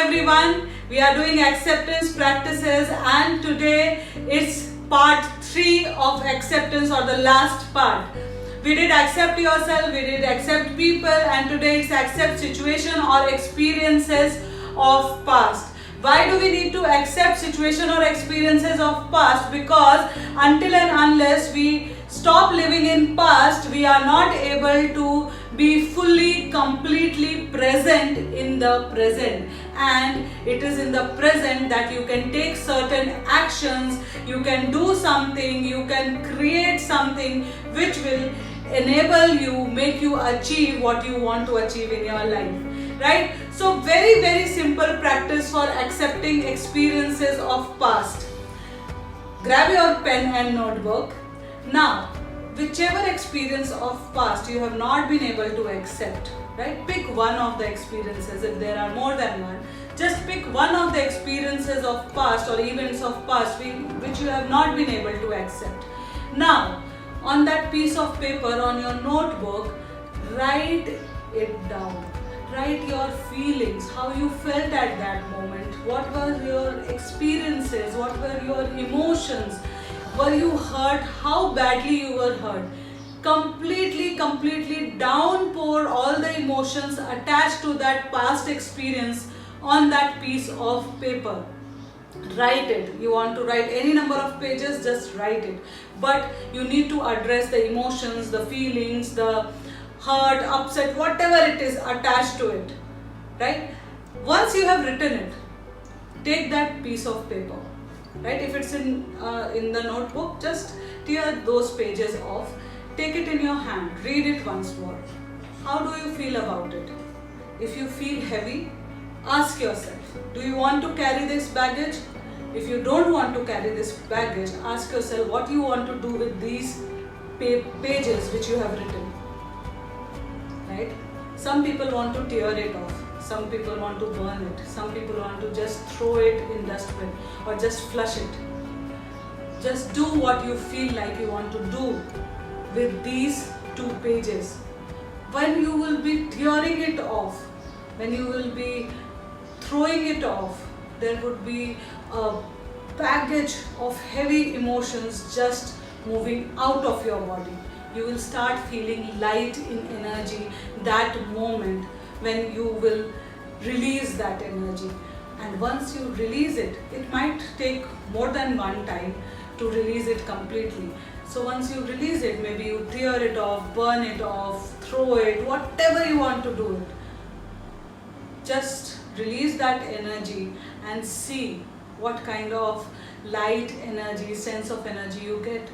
everyone. We are doing acceptance practices and today it's part 3 of acceptance, or the last part. We did accept yourself, we did accept people, and today it's accept situation or experiences of past. Why do we need to accept situation or experiences of past? Because until and unless we stop living in past, we are not able to be fully, completely present in the present. And it is in the present that you can take certain actions, you can do something, you can create something which will enable you, make you achieve what you want to achieve in your life. Right? So very simple practice for accepting experiences of past. Grab your pen and notebook. Now, whichever experience of past you have not been able to accept, right? Pick one of the experiences. If there are more than one, just pick one of the experiences of past or events of past which you have not been able to accept. Now, on that piece of paper, on your notebook, write it down. Write your feelings, how you felt at that moment, what were your experiences, what were your emotions, were you hurt, how badly you were hurt. Completely downpour all the emotions attached to that past experience on that piece of paper. Write it. You want to write any number of pages, just write it. But you need to address the emotions, the feelings, the hurt, upset, whatever it is attached to it, right? Once you have written it, take that piece of paper, right? If it's in the notebook, just tear those pages off, take it in your hand, read it once more. How do you feel about it? If you feel heavy, ask yourself, do you want to carry this baggage? If you don't want to carry this baggage, ask yourself what you want to do with these pages which you have written. Right? Some people want to tear it off, some people want to burn it, some people want to just throw it in dustbin or just flush it. Just do what you feel like you want to do with these 2 pages. When you will be tearing it off, when you will be throwing it off, there would be a baggage of heavy emotions just moving out of your body. You will start feeling light in energy that moment when you will release that energy. And once you release it, it might take more than one time to release it completely. So once you release it, maybe you tear it off, burn it off, throw it, whatever you want to do it. Just release that energy and see what kind of light energy, sense of energy you get.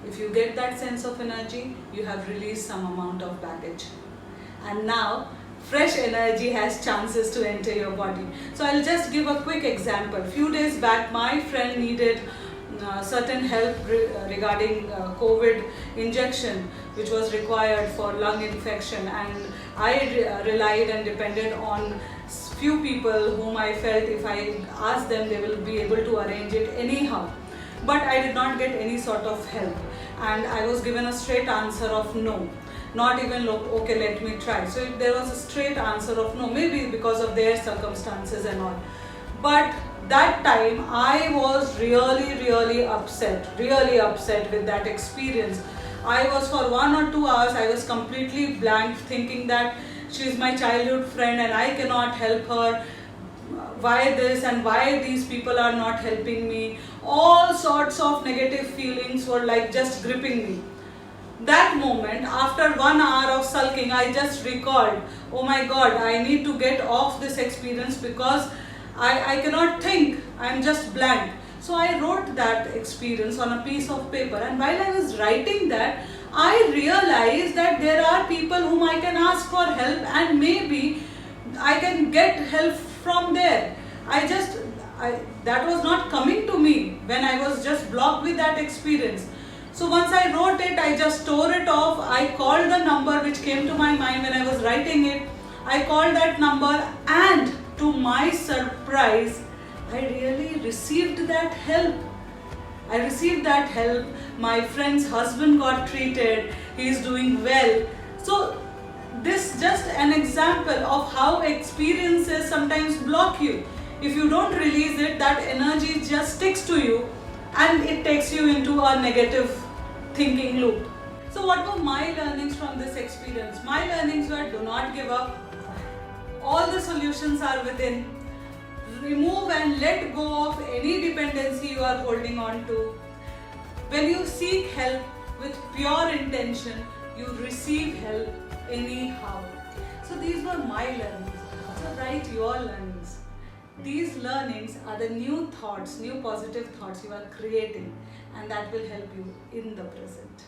If you get that sense of energy, you have released some amount of baggage. And now, fresh energy has chances to enter your body. So I'll just give a quick example. Few days back, my friend needed certain help regarding COVID injection, which was required for lung infection. And I relied and depended on few people whom I felt if I asked them, they will be able to arrange it anyhow. But I did not get any sort of help, and I was given a straight answer of no, not even okay, let me try. So there was a straight answer of no, maybe because of their circumstances and all. But that time I was really upset with that experience. I was, for 1 or 2 hours, I was completely blank, thinking that she is my childhood friend and I cannot help her. Why this and why these people are not helping me? All sorts of negative feelings were like just gripping me. That moment, after 1 hour of sulking, I just recalled, oh my God, I need to get off this experience because I cannot think, I'm just blank. So I wrote that experience on a piece of paper, and while I was writing that, I realized that there are people whom I can ask for help and maybe I can get help from there. That was not coming to me when I was just blocked with that experience. So once I wrote it, I just tore it off. I called the number which came to my mind when I was writing it. I called that number, and to my surprise, I really received that help. I received that help. My friend's husband got treated. He is doing well. So This just an example of how experiences sometimes block you. If you don't release it, that energy just sticks to you and it takes you into a negative thinking loop. So what were my learnings from this experience? My learnings were, do not give up. All the solutions are within. Remove and let go of any dependency you are holding on to. When you seek help with pure intention, you receive help anyhow. So these were my learnings. So write your learnings. These learnings are the new thoughts, new positive thoughts you are creating, and that will help you in the present.